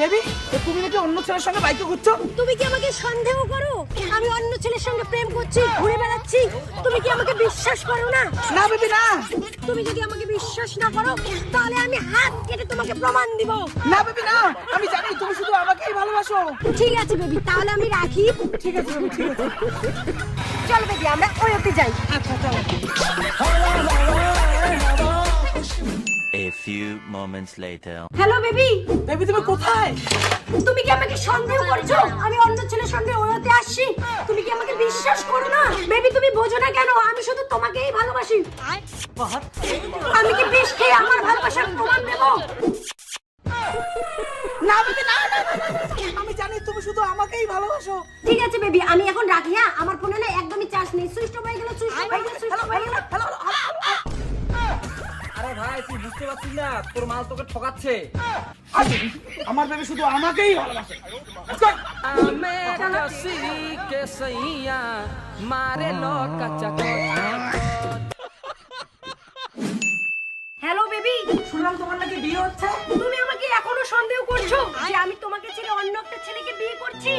Baby, তুমি নাকি অন্য ছেলের সঙ্গে বাইকে ঘুরছো? তুমি কি আমাকে সন্দেহ করো? আমি অন্য ছেলের সঙ্গে প্রেম করছি, ঘুরে বেড়াচ্ছি। তুমি কি আমাকে বিশ্বাস করো না? না বেবি না। তুমি যদি আমাকে বিশ্বাস না করো তাহলে আমি হাত কেটে তোমাকে প্রমাণ দিব। না বেবি না, আমি জানি তুমি শুধু আমাকেই ভালোবাসো। ঠিক আছে বেবি, তাহলে আমি রাখি। ঠিক আছে বেবি, ঠিক আছে। চল বেবি, আমরা ওইতে যাই। আচ্ছা চলো। A few moments later. Hello baby. Baby তুমি কোথায়? তুমি কি আমাকে সন্দেহ করছো? আমি অন্য ছেলের সঙ্গে ওইতে আসছি। তুমি কি আমাকে বিশ্বাস করো না? বেবি তুমি বোঝো না কেন? আমি শুধু তোমাকেই ভালোবাসি। আমি কি বিষ খেয়ে আমার ভালোবাসার প্রমাণ দেব? না বেবি না, না, না, না, না। আমি জানি তুমি শুধু আমাকেই ভালোবাসো। ঠিক আছে বেবি, আমি এখন রাখি। হ্যাঁ, আমার ফোনে না একদমই চার্জ নেই। সুইচ অফ হয়ে গেল, সুইচ অফ হয়ে গেল, সুইচ অফ হয়ে গেল। Hello hello. আরে ভাই তুই বুঝতে পারছিস না তোর মাল তোকে ঠকাচ্ছে। আমার বেবি শুধু আমাকেই ভালোবাসে। হ্যালো বেবি, শুনলাম তোমার নাকি বিয়ে হচ্ছে। তুমি আমাকে এখনো সন্দেহ করছো যে আমি তোমাকে ছেড়ে অন্য একটা ছেলেকে বিয়ে করছি?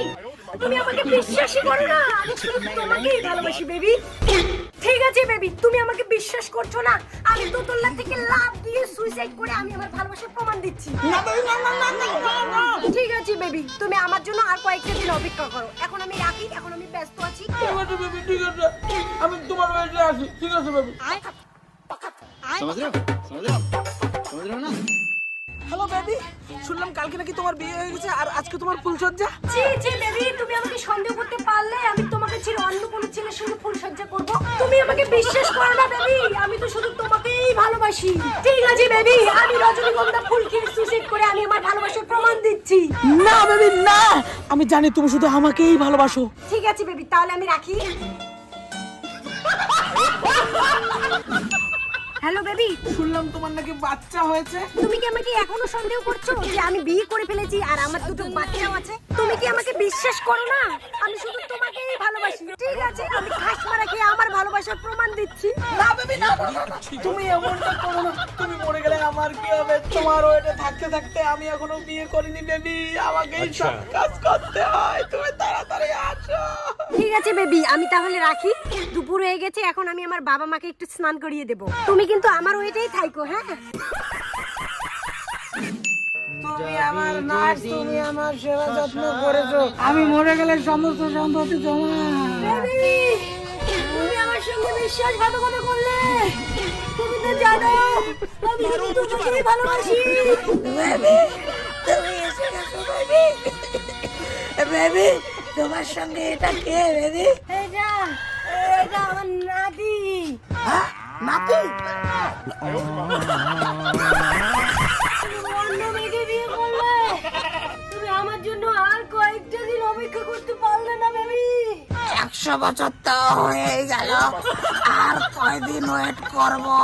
তুমি আমাকে বিশ্বাসই করো না। আমি শুধু তোমাকেই ভালোবাসি বেবি। ঠিক আছে বেবি, তুমি আমাকে বিশ্বাস করছো না। আমি দোতলা থেকে লাফ দিয়ে সুইসাইড করে আমি আমার ভালোবাসার প্রমাণ দিচ্ছি। না বেবি না না না না না, না। ঠিক আছে বেবি, তুমি আমার জন্য আর কয়েকটা দিন অপেক্ষা করো। এখন আমি রাখি, এখন আমি ব্যস্ত আছি। ঠিক আছে বেবি, ঠিক আছে। আমি তোমার বাড়িতে আসি। ঠিক আছে বেবি। समझ रहे हो समझ रहे हो समझ रहे हो ना হ্যালো বেবি, শুনলাম কালকে নাকি তোমার বিয়ে হয়ে গেছে আর আজকে তোমার ফুলসজ্জা। জি জি বেবি, তুমি আমাকে সন্দেহ করতে পারলে আমি তোমাকে ছেড়ে অন্য কোনো ছেলের সঙ্গে ফুলসজ্জা করব? তুমি আমাকে বিশ্বাস করো না বেবি, আমি তো শুধু তোমাকেই ভালোবাসি। ঠিক আছে বেবি, আমি রজনীগন্ধা ফুল খেয়ে সুইসাইড করে আমি আমার ভালোবাসার প্রমাণ দিচ্ছি। না বেবি না, আমি জানি তুমি শুধু আমাকেই ভালোবাসো। ঠিক আছে বেবি, তাহলে আমি রাখি। হ্যালো বেবি, শুনলাম তোমার নাকি বাচ্চা হয়েছে। তুমি কি আমাকে এখনো সন্দেহ করছো যে আমি বিয়ে করে ফেলেছি আর আমার দুটো বাচ্চাও আছে? তুমি কি আমাকে বিশ্বাস করো না? আমি শুধু তোমাকেই ভালোবাসি। ঠিক আছে, আমি ঘাস মারা খেয়ে আমার ভালোবাসার প্রমাণ দিচ্ছি। না বেবি না, তুমি এমনটা করো না। তুমি মরে গেলে আমার কি হবে? তোমার ওইটা থাকতে থাকতে আমি এখনো বিয়ে করিনি বেবি। আমাকেই সব কাজ করতে হয়। তুমি তাড়াতাড়ি আসো। ঠিক আছে বেবি, আমি তাহলে রাখি। দুপুর হয়ে গেছে, এখন আমি আমার বাবা মাকে একটু স্নান করিয়ে দেব। তুমি কিন্তু আমার ওইটাই থাইকো। হ্যাঁ, তুমি আমার নার্স, তুমি আমার সেবা যত্ন করেছো। আমি মরে গেলে সমস্ত সম্পত্তি তোমার। বেবি, তুমি আমার সঙ্গে বিশ্বাসঘাতকতা করলে। তুমি তো জানো আমি শুধু তোমাকেই ভালোবাসি। বেবি, তুমি এসে গেছো বেবি। বেবি, তোমার সঙ্গে এটা কে বেবি? এটা এটা আমার নাতি। হ্যাঁ, নাতি? তুমি অন্য মেয়েকে বিয়ে করলে। তুমি আমার জন্য আর কয়েকটা দিন অপেক্ষা করতে পারলে না বেবি? 100 বছর তো হয়ে গেল, আর কয়দিন ওয়েট করবো?